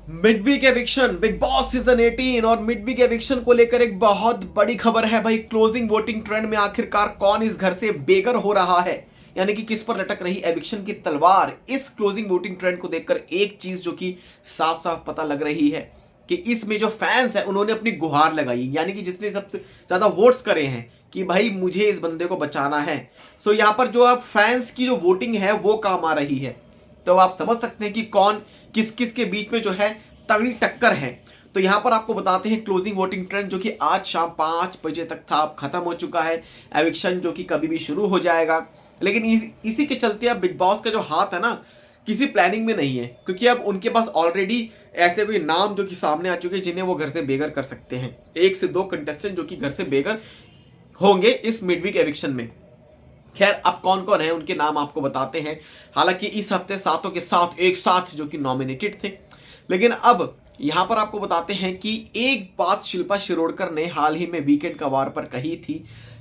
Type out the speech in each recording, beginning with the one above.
Midweek eviction big boss season 18 और midweek eviction को लेकर एक बहुत बड़ी खबर है भाई। क्लोजिंग वोटिंग ट्रेंड में आखिरकार कौन इस घर से बेघर हो रहा है, यानी कि किस पर लटक रही एविक्शन की तलवार। इस क्लोजिंग वोटिंग ट्रेंड को देखकर एक चीज जो कि साफ साफ पता लग रही है कि इसमें जो फैंस है उन्होंने अपनी गुहार लगाई, यानी कि जिसने सबसे ज्यादा वोट्स करे हैं कि भाई मुझे इस बंदे को बचाना है। सो यहाँ पर जो अब फैंस की जो वोटिंग है वो काम आ रही है। तो आप समझ सकते हैं कि कौन किस किस के बीच में जो है तगड़ी टक्कर है। तो यहां पर आपको बताते हैं क्लोजिंग वोटिंग ट्रेंड जो कि आज शाम 5 बजे तक था, अब खत्म हो चुका है। एविक्शन जो कि कभी भी शुरू हो जाएगा, लेकिन इसी के चलते अब बिग बॉस का जो हाथ है ना किसी प्लानिंग में नहीं है, क्योंकि अब उनके पास ऑलरेडी ऐसे कोई नाम जो कि सामने आ चुके हैं जिन्हें वो घर से बेघर कर सकते हैं। 1 से 2 कंटेस्टेंट जो कि घर से बेघर होंगे इस मिडवीक एविक्शन में। खैर अब कौन कौन है उनके नाम आपको बताते हैं। हालांकि इस हफ्ते सातों के साथ एक साथ जो कि नॉमिनेटेड थे, लेकिन अब यहां पर आपको बताते हैं कि एक बात शिल्पा शिरोडकर ने हाल ही में वीकेंड कवार पर कही थी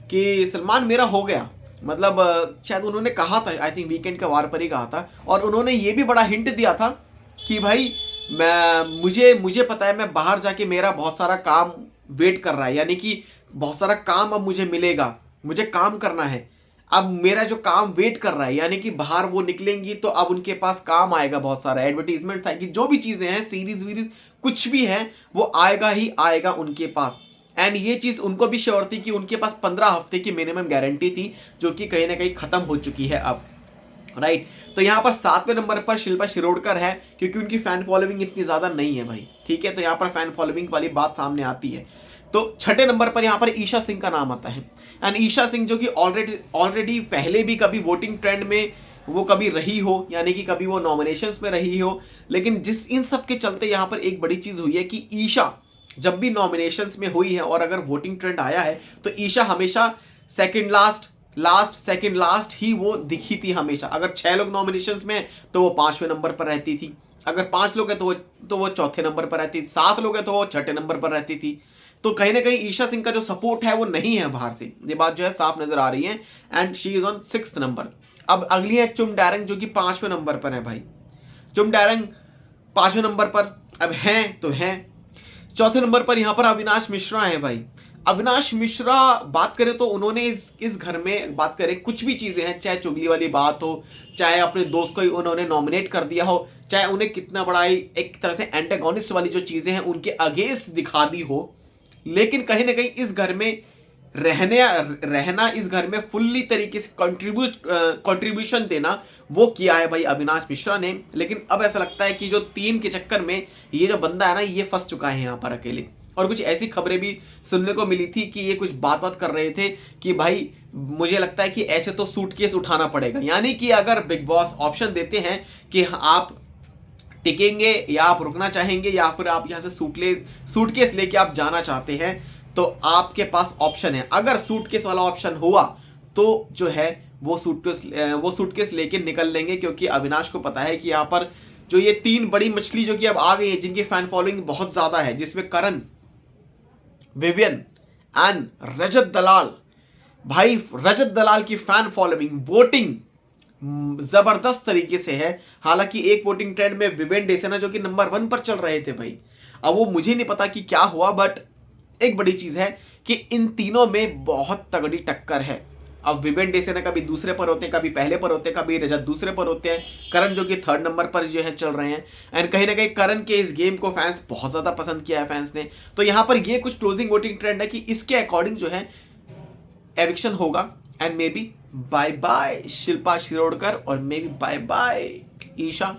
कि सलमान मेरा हो गया। मतलब शायद उन्होंने कहा था, आई थिंक वीकेंड कवार पर ही कहा था, और उन्होंने ये भी बड़ा हिंट दिया था कि भाई मैं मुझे मुझे पता है मैं बाहर जाके मेरा बहुत सारा काम वेट कर रहा है, यानी कि बहुत सारा काम अब मुझे मिलेगा, मुझे काम करना है। अब मेरा जो काम वेट कर रहा है, यानी कि बाहर वो निकलेंगी तो अब उनके पास काम आएगा, बहुत सारा एडवर्टीजमेंट आएगी, जो भी चीजें हैं सीरीज वीरीज कुछ भी है वो आएगा ही आएगा उनके पास। एंड ये चीज उनको भी श्योर थी कि उनके पास 15 हफ्ते की मिनिमम गारंटी थी, जो कि कहीं ना कहीं खत्म हो चुकी है अब। राइट तो यहां पर 7वें नंबर पर शिल्पा शिरोडकर है, क्योंकि उनकी फैन फॉलोइंग इतनी ज्यादा नहीं है भाई। ठीक है, तो यहां पर फैन फॉलोइंग वाली बात सामने आती है। तो 6ठे नंबर पर यहां पर ईशा सिंह का नाम आता है। एंड ईशा सिंह जो कि ऑलरेडी पहले भी कभी वोटिंग ट्रेंड में वो कभी रही हो, यानी कि कभी वो नॉमिनेशंस में रही हो, लेकिन जिस इन सब के चलते यहां पर एक बड़ी चीज हुई है कि ईशा जब भी नॉमिनेशंस में हुई है और अगर वोटिंग ट्रेंड आया है तो ईशा हमेशा सेकंड लास्ट ही वो दिखी थी हमेशा। अगर 6 लोग नॉमिनेशंस में तो वो 5वें नंबर पर रहती थी, अगर 5 लोग हैं तो वो चौथे नंबर पर रहती थी, 7 लोग हैं तो वो 6ठे नंबर पर रहती थी। तो कहीं ना कहीं ईशा सिंह का जो सपोर्ट है वो नहीं है बाहर से, ये बात जो है साफ नजर आ रही है। And she is on 6th number. अब अगली है चुम डैरंग जो कि 5वें नंबर पर है भाई। चुम डैरंग 5वें नंबर पर अब हैं तो हैं। चौथे नंबर पर यहां पर अविनाश मिश्रा है भाई। अविनाश मिश्रा बात करें तो उन्होंने इस घर में बात करें कुछ भी चीजें हैं, चाहे चुगली वाली बात हो, चाहे अपने दोस्त को ही उन्होंने नॉमिनेट कर दिया हो, चाहे उन्हें कितना बड़ा ही एक तरह से एंटागोनिस्ट वाली जो चीजें हैं उनके अगेंस्ट दिखा दी हो, लेकिन कहीं ना कहीं इस घर में रहना इस घर में फुल्ली तरीके से कंट्रीब्यूशन देना वो किया है भाई अविनाश मिश्रा ने। लेकिन अब ऐसा लगता है कि जो 3 के चक्कर में ये जो बंदा है ना ये फंस चुका है यहाँ पर अकेले। और कुछ ऐसी खबरें भी सुनने को मिली थी कि ये कुछ बात कर रहे थे कि भाई मुझे लगता है कि ऐसे तो सूटकेस उठाना पड़ेगा, यानी कि अगर बिग बॉस ऑप्शन देते हैं कि आप टिकेंगे या आप रुकना चाहेंगे या फिर आप यहां से सूटकेस लेके आप जाना चाहते हैं, तो आपके पास ऑप्शन है। अगर सूटकेस वाला ऑप्शन हुआ तो जो है वो सूटकेस लेके निकल लेंगे, क्योंकि अविनाश को पता है कि यहां पर जो ये 3 बड़ी मछली जो कि अब आ गई है जिनकी फैन फॉलोइंग बहुत ज्यादा है, जिसमें करण, विवियन एंड रजत दलाल। भाई रजत दलाल की फैन फॉलोइंग वोटिंग जबरदस्त तरीके से है। हालांकि एक वोटिंग ट्रेंड में विवेन डेसेना जो कि नंबर 1 पर चल रहे थे भाई, अब वो मुझे नहीं पता कि क्या हुआ, बट एक बड़ी चीज है कि इन तीनों में बहुत तगड़ी टक्कर है। अब विवेन डेसेना कभी दूसरे पर होते हैं, कभी पहले पर होते हैं, कभी रजत दूसरे पर होते हैं, करण जो कि 3rd नंबर पर जो है चल रहे हैं। एंड कहीं ना कहीं करण के इस गेम को फैंस बहुत ज्यादा पसंद किया है फैंस ने। तो यहां पर ये कुछ क्लोजिंग वोटिंग ट्रेंड है कि इसके अकॉर्डिंग जो है एविक्शन होगा। And maybe bye bye Shilpa Shirodkar और maybe bye bye Isha,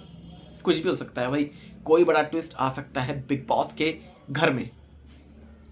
कुछ भी हो सकता है भाई, कोई बड़ा ट्विस्ट आ सकता है बिग बॉस के घर में।